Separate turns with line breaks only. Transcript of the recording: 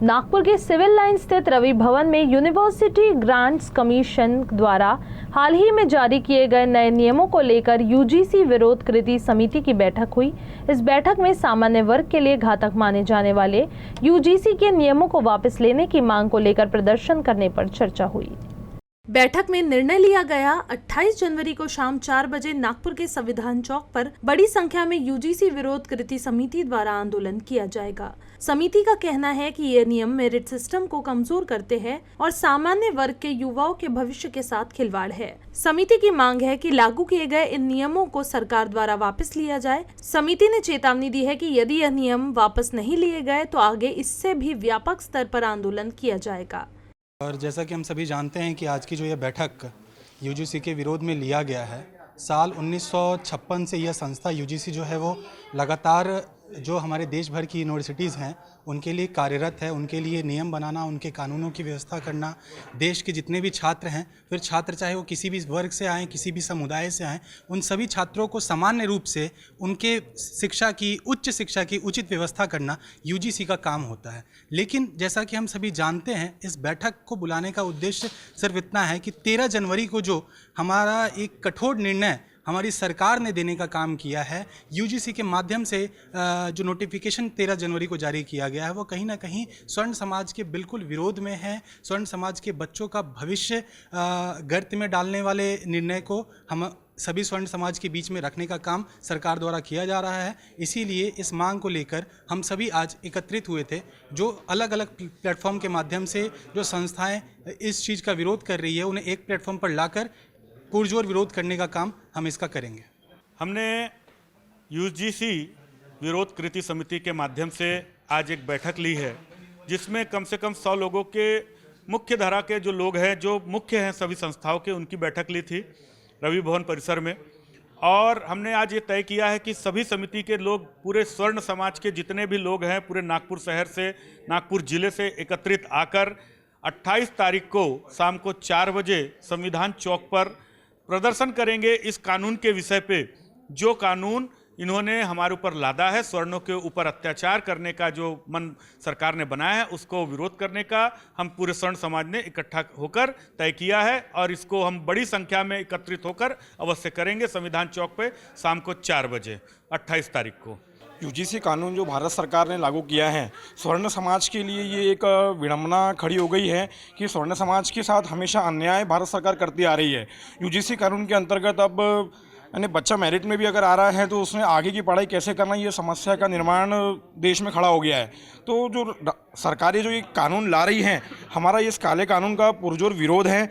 नागपुर के civil line स्थित रवि भवन में यूनिवर्सिटी ग्रांट्स कमीशन द्वारा हाल ही में जारी किए गए नए नियमों को लेकर यूजीसी विरोध कृति समिति की बैठक हुई। इस बैठक में सामान्य वर्ग के लिए घातक माने जाने वाले यूजीसी के नियमों को वापस लेने की मांग को लेकर प्रदर्शन करने पर चर्चा हुई। बैठक में निर्णय लिया गया 28 जनवरी को शाम 4 बजे नागपुर के संविधान चौक पर बड़ी संख्या में यूजीसी विरोध कृति समिति द्वारा आंदोलन किया जाएगा। समिति का कहना है कि ये नियम मेरिट सिस्टम को कमजोर करते हैं और सामान्य वर्ग के युवाओं के भविष्य के साथ खिलवाड़ है। समिति की मांग है कि लागू किए गए इन नियमों को सरकार द्वारा वापस लिया जाए। समिति ने चेतावनी दी है कि यदि यह नियम वापस नहीं लिए गए तो आगे इससे भी व्यापक स्तर पर आंदोलन किया जाएगा।
और जैसा कि हम सभी जानते हैं कि आज की जो ये बैठक यूजीसी के विरोध में लिया गया है, साल 1956 से यह संस्था यूजीसी जो है वो लगातार जो हमारे देश भर की यूनिवर्सिटीज़ हैं उनके लिए कार्यरत है। उनके लिए नियम बनाना, उनके कानूनों की व्यवस्था करना, देश के जितने भी छात्र हैं, फिर छात्र चाहे वो किसी भी वर्ग से आएँ, किसी भी समुदाय से आएँ, उन सभी छात्रों को सामान्य रूप से उनके शिक्षा की, उच्च शिक्षा की उचित व्यवस्था करना यूजीसी का काम होता है। लेकिन जैसा कि हम सभी जानते हैं, इस बैठक को बुलाने का उद्देश्य सिर्फ इतना है कि 13 जनवरी को जो हमारा एक कठोर निर्णय हमारी सरकार ने देने का काम किया है, यूजीसी के माध्यम से जो नोटिफिकेशन 13 जनवरी को जारी किया गया है वो कहीं ना कहीं स्वर्ण समाज के बिल्कुल विरोध में है। स्वर्ण समाज के बच्चों का भविष्य गर्त में डालने वाले निर्णय को हम सभी स्वर्ण समाज के बीच में रखने का काम सरकार द्वारा किया जा रहा है। इसीलिए इस मांग को लेकर हम सभी आज एकत्रित हुए थे। जो अलग अलग प्लेटफॉर्म के माध्यम से जो संस्थाएँ इस चीज़ का विरोध कर रही है, उन्हें एक प्लेटफॉर्म पर लाकर पुरजोर विरोध करने का काम हम इसका करेंगे।
हमने यूजीसी विरोध कृति समिति के माध्यम से आज एक बैठक ली है, जिसमें कम से कम 100 लोगों के मुख्य धारा के जो लोग हैं, जो मुख्य हैं सभी संस्थाओं के, उनकी बैठक ली थी रवि भवन परिसर में। और हमने आज ये तय किया है कि सभी समिति के लोग, पूरे स्वर्ण समाज के जितने भी लोग हैं, पूरे नागपुर शहर से, नागपुर जिले से एकत्रित आकर 28 तारीख को शाम को 4 बजे संविधान चौक पर प्रदर्शन करेंगे इस कानून के विषय पे। जो कानून इन्होंने हमारे ऊपर लादा है, स्वर्णों के ऊपर अत्याचार करने का जो मन सरकार ने बनाया है, उसको विरोध करने का हम पूरे स्वर्ण समाज ने इकट्ठा होकर तय किया है और इसको हम बड़ी संख्या में एकत्रित होकर अवश्य करेंगे संविधान चौक पे शाम को 4 बजे 28 तारीख को।
यूजीसी कानून जो भारत सरकार ने लागू किया है, स्वर्ण समाज के लिए ये एक विडंबना खड़ी हो गई है कि स्वर्ण समाज के साथ हमेशा अन्याय भारत सरकार करती आ रही है। यूजीसी कानून के अंतर्गत अब यानी बच्चा मेरिट में भी अगर आ रहा है तो उसने आगे की पढ़ाई कैसे करना, ये समस्या का निर्माण देश में खड़ा हो गया है। तो जो सरकारें जो ये कानून ला रही हैं, हमारा इस काले कानून का पुरजोर विरोध है।